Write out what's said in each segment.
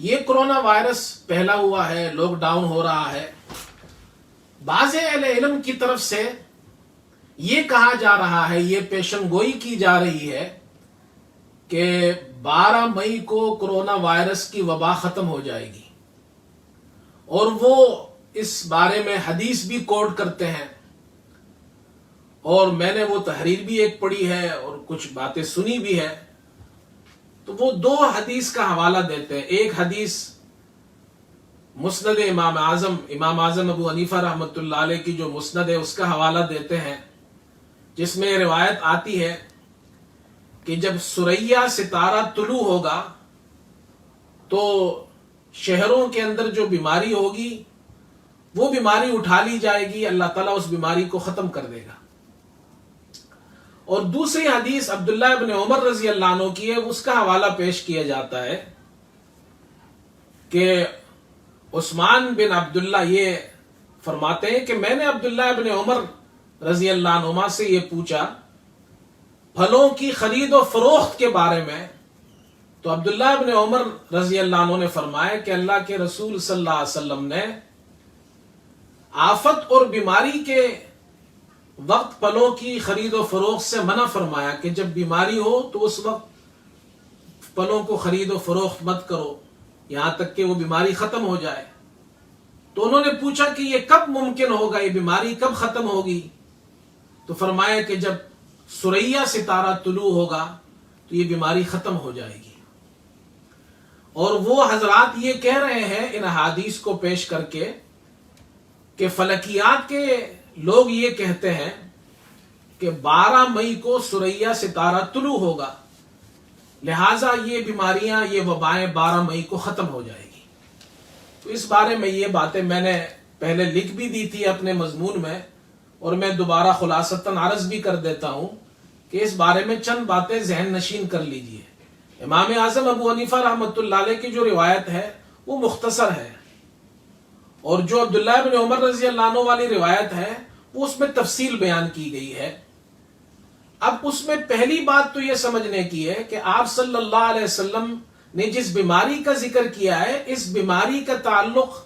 یہ corona virus پھیلا ہوا ہے، لاک ڈاؤن ہو رہا ہے، بعض اہل علم کی طرف سے یہ کہا جا رہا ہے، یہ پیشن گوئی کی جا رہی ہے کہ 12 مئی کو کرونا وائرس کی وبا ختم ہو جائے گی، اور وہ اس بارے میں حدیث بھی کوٹ کرتے ہیں، اور میں نے وہ تحریر بھی ایک پڑھی ہے اور کچھ باتیں سنی بھی ہے۔ تو وہ دو حدیث کا حوالہ دیتے ہیں۔ ایک حدیث مسند امام اعظم ابو حنیفہ رحمۃ اللہ علیہ کی جو مسند ہے اس کا حوالہ دیتے ہیں، جس میں روایت آتی ہے کہ جب ثریا ستارہ طلوع ہوگا تو شہروں کے اندر جو بیماری ہوگی وہ بیماری اٹھا لی جائے گی، اللہ تعالیٰ اس بیماری کو ختم کر دے گا۔ اور دوسری حدیث عبداللہ ابن عمر رضی اللہ عنہ کی ہے، اس کا حوالہ پیش کیا جاتا ہے کہ عثمان بن عبداللہ یہ فرماتے ہیں کہ میں نے عبداللہ ابن عمر رضی اللہ عنہما سے یہ پوچھا پھلوں کی خرید و فروخت کے بارے میں، تو عبداللہ ابن عمر رضی اللہ عنہ نے فرمایا کہ اللہ کے رسول صلی اللہ علیہ وسلم نے آفت اور بیماری کے وقت پھلوں کی خرید و فروخت سے منع فرمایا کہ جب بیماری ہو تو اس وقت پھلوں کو خرید و فروخت مت کرو یہاں تک کہ وہ بیماری ختم ہو جائے۔ تو انہوں نے پوچھا کہ یہ کب ممکن ہوگا، یہ بیماری کب ختم ہوگی؟ تو فرمایا کہ جب ثریا ستارہ طلوع ہوگا تو یہ بیماری ختم ہو جائے گی۔ اور وہ حضرات یہ کہہ رہے ہیں ان احادیث کو پیش کر کے کہ فلکیات کے لوگ یہ کہتے ہیں کہ 12 مئی کو ثریا ستارہ طلوع ہوگا، لہٰذا یہ بیماریاں، یہ وبائیں 12 مئی کو ختم ہو جائے گی۔ تو اس بارے میں یہ باتیں میں نے پہلے لکھ بھی دی تھی اپنے مضمون میں، اور میں دوبارہ خلاصتاً عرض بھی کر دیتا ہوں کہ اس بارے میں چند باتیں ذہن نشین کر لیجئے۔ امام اعظم ابو حنیفہ رحمۃ اللہ علیہ کی جو روایت ہے وہ مختصر ہے، اور جو عبداللہ ابن عمر رضی اللہ عنہ والی روایت ہے وہ اس میں تفصیل بیان کی گئی ہے۔ اب اس میں پہلی بات تو یہ سمجھنے کی ہے کہ آپ صلی اللہ علیہ وسلم نے جس بیماری کا ذکر کیا ہے، اس بیماری کا تعلق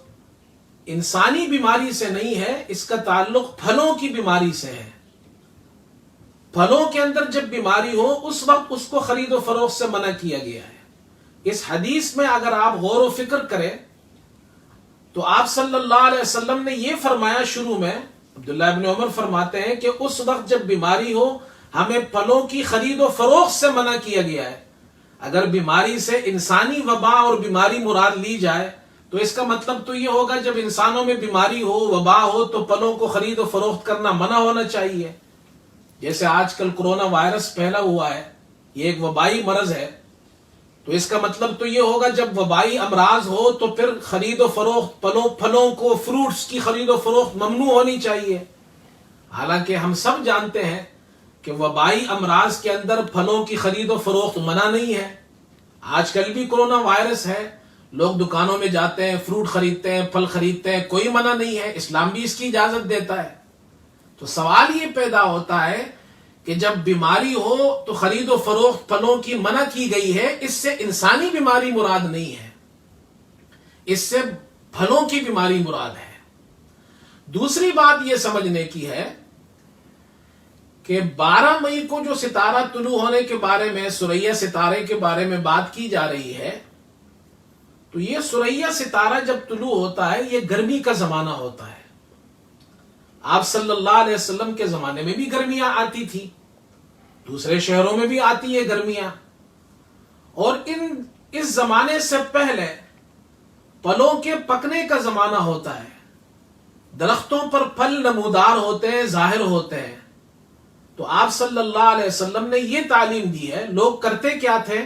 انسانی بیماری سے نہیں ہے، اس کا تعلق پھلوں کی بیماری سے ہے۔ پھلوں کے اندر جب بیماری ہو اس وقت اس کو خرید و فروخت سے منع کیا گیا ہے۔ اس حدیث میں اگر آپ غور و فکر کریں تو آپ صلی اللہ علیہ وسلم نے یہ فرمایا شروع میں، عبداللہ ابن عمر فرماتے ہیں کہ اس وقت جب بیماری ہو ہمیں پھلوں کی خرید و فروخت سے منع کیا گیا ہے۔ اگر بیماری سے انسانی وبا اور بیماری مراد لی جائے تو اس کا مطلب تو یہ ہوگا جب انسانوں میں بیماری ہو، وبا ہو، تو پھلوں کو خرید و فروخت کرنا منع ہونا چاہیے۔ جیسے آج کل کرونا وائرس پھیلا ہوا ہے، یہ ایک وبائی مرض ہے، تو اس کا مطلب تو یہ ہوگا جب وبائی امراض ہو تو پھر خرید و فروخت، پھلوں کو، فروٹس کی خرید و فروخت ممنوع ہونی چاہیے۔ حالانکہ ہم سب جانتے ہیں کہ وبائی امراض کے اندر پھلوں کی خرید و فروخت منع نہیں ہے۔ آج کل بھی کرونا وائرس ہے، لوگ دکانوں میں جاتے ہیں، فروٹ خریدتے ہیں، پھل خریدتے ہیں، کوئی منع نہیں ہے، اسلام بھی اس کی اجازت دیتا ہے۔ تو سوال یہ پیدا ہوتا ہے کہ جب بیماری ہو تو خرید و فروخت پھلوں کی منع کی گئی ہے، اس سے انسانی بیماری مراد نہیں ہے، اس سے پھلوں کی بیماری مراد ہے۔ دوسری بات یہ سمجھنے کی ہے کہ 12 مئی کو جو ستارہ طلوع ہونے کے بارے میں، ثریا ستارے کے بارے میں بات کی جا رہی ہے، تو یہ ثریا ستارہ جب طلوع ہوتا ہے یہ گرمی کا زمانہ ہوتا ہے۔ آپ صلی اللہ علیہ وسلم کے زمانے میں بھی گرمیاں آتی تھی، دوسرے شہروں میں بھی آتی ہے گرمیاں، اور اس زمانے سے پہلے پھلوں کے پکنے کا زمانہ ہوتا ہے، درختوں پر پھل نمودار ہوتے ہیں، ظاہر ہوتے ہیں۔ تو آپ صلی اللہ علیہ وسلم نے یہ تعلیم دی ہے۔ لوگ کرتے کیا تھے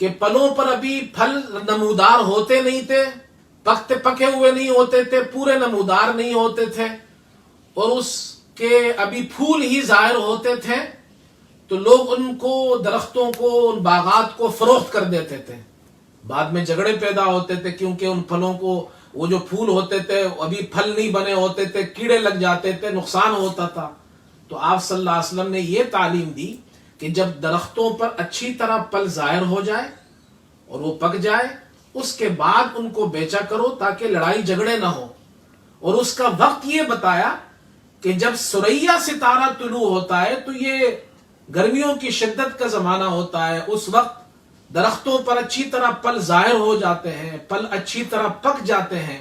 کہ پھلوں پر ابھی پھل نمودار ہوتے نہیں تھے، پکے ہوئے نہیں ہوتے تھے، پورے نمودار نہیں ہوتے تھے، اور اس کے ابھی پھول ہی ظاہر ہوتے تھے، تو لوگ ان کو، درختوں کو، ان باغات کو فروخت کر دیتے تھے۔ بعد میں جھگڑے پیدا ہوتے تھے کیونکہ ان پھلوں کو، وہ جو پھول ہوتے تھے ابھی پھل نہیں بنے ہوتے تھے، کیڑے لگ جاتے تھے، نقصان ہوتا تھا۔ تو آپ صلی اللہ علیہ وسلم نے یہ تعلیم دی کہ جب درختوں پر اچھی طرح پھل ظاہر ہو جائے اور وہ پک جائے اس کے بعد ان کو بیچا کرو تاکہ لڑائی جھگڑے نہ ہو. اور اس کا وقت یہ بتایا کہ جب ثریا ستارہ طلوع ہوتا ہے تو یہ گرمیوں کی شدت کا زمانہ ہوتا ہے. اس وقت درختوں پر اچھی طرح پھل ظاہر ہو جاتے ہیں، پھل اچھی طرح پک جاتے ہیں.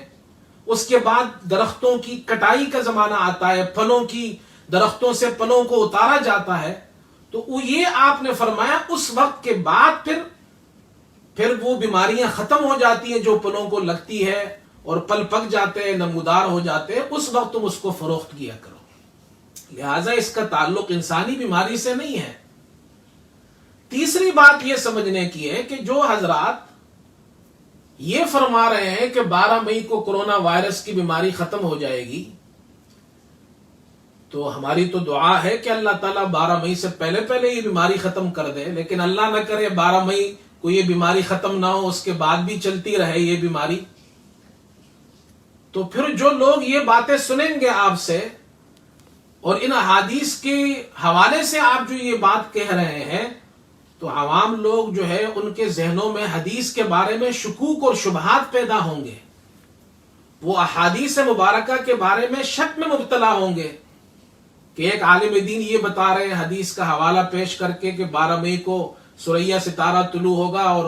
اس کے بعد درختوں کی کٹائی کا زمانہ آتا ہے، پھلوں کی درختوں سے پھلوں کو اتارا جاتا ہے. تو یہ آپ نے فرمایا اس وقت کے بعد پھر وہ بیماریاں ختم ہو جاتی ہیں جو پھلوں کو لگتی ہے اور پھل پک جاتے ہیں، نمودار ہو جاتے ہیں. اس وقت تم اس کو فروخت کیا کرو. لہذا اس کا تعلق انسانی بیماری سے نہیں ہے. تیسری بات یہ سمجھنے کی ہے کہ جو حضرات یہ فرما رہے ہیں کہ 12 مئی کو کورونا وائرس کی بیماری ختم ہو جائے گی، تو ہماری تو دعا ہے کہ اللہ تعالیٰ 12 مئی سے پہلے یہ بیماری ختم کر دے. لیکن اللہ نہ کرے 12 مئی کو یہ بیماری ختم نہ ہو، اس کے بعد بھی چلتی رہے یہ بیماری. تو پھر جو لوگ یہ باتیں سنیں گے آپ سے اور ان احادیث کے حوالے سے آپ جو یہ بات کہہ رہے ہیں، تو عوام لوگ جو ہے ان کے ذہنوں میں حدیث کے بارے میں شکوک اور شبہات پیدا ہوں گے. وہ احادیث مبارکہ کے بارے میں شک میں مبتلا ہوں گے کہ ایک عالم دین یہ بتا رہے ہیں حدیث کا حوالہ پیش کر کے کہ 12 مئی کو ثریا ستارہ طلوع ہوگا اور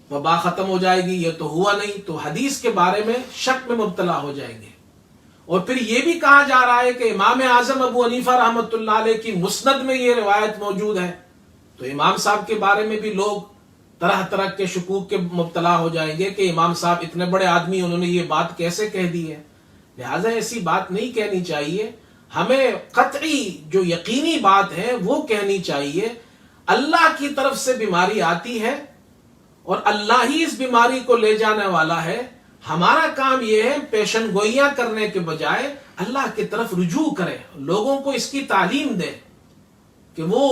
وبا ختم ہو جائے گی. یہ تو ہوا نہیں. تو حدیث کے بارے میں شک میں مبتلا ہو جائیں گے. اور پھر یہ بھی کہا جا رہا ہے کہ امام اعظم ابو حنیفہ رحمۃ اللہ علیہ کی مسند میں یہ روایت موجود ہے. تو امام صاحب کے بارے میں بھی لوگ طرح طرح کے شکوک کے مبتلا ہو جائیں گے کہ امام صاحب اتنے بڑے آدمی، انہوں نے یہ بات کیسے کہہ دی ہے. لہٰذا ایسی بات نہیں کہنی چاہیے. ہمیں قطعی جو یقینی بات ہے وہ کہنی چاہیے. اللہ کی طرف سے بیماری آتی ہے اور اللہ ہی اس بیماری کو لے جانے والا ہے. ہمارا کام یہ ہے پیشن گوئیاں کرنے کے بجائے اللہ کی طرف رجوع کرے، لوگوں کو اس کی تعلیم دے کہ وہ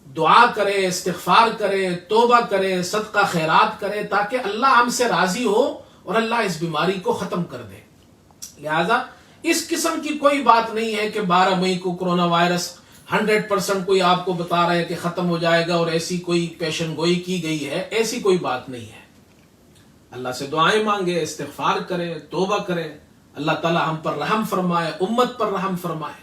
دعا کرے، استغفار کرے، توبہ کرے، صدقہ خیرات کرے، تاکہ اللہ ہم سے راضی ہو اور اللہ اس بیماری کو ختم کر دے. لہذا اس قسم کی کوئی بات نہیں ہے کہ 12 مئی کو کورونا وائرس 100% کوئی آپ کو بتا رہا ہے کہ ختم ہو جائے گا اور ایسی کوئی پیشن گوئی کی گئی ہے. ایسی کوئی بات نہیں ہے. اللہ سے دعائیں مانگے، استغفار کرے، توبہ کرے. اللہ تعالی ہم پر رحم فرمائے، امت پر رحم فرمائے.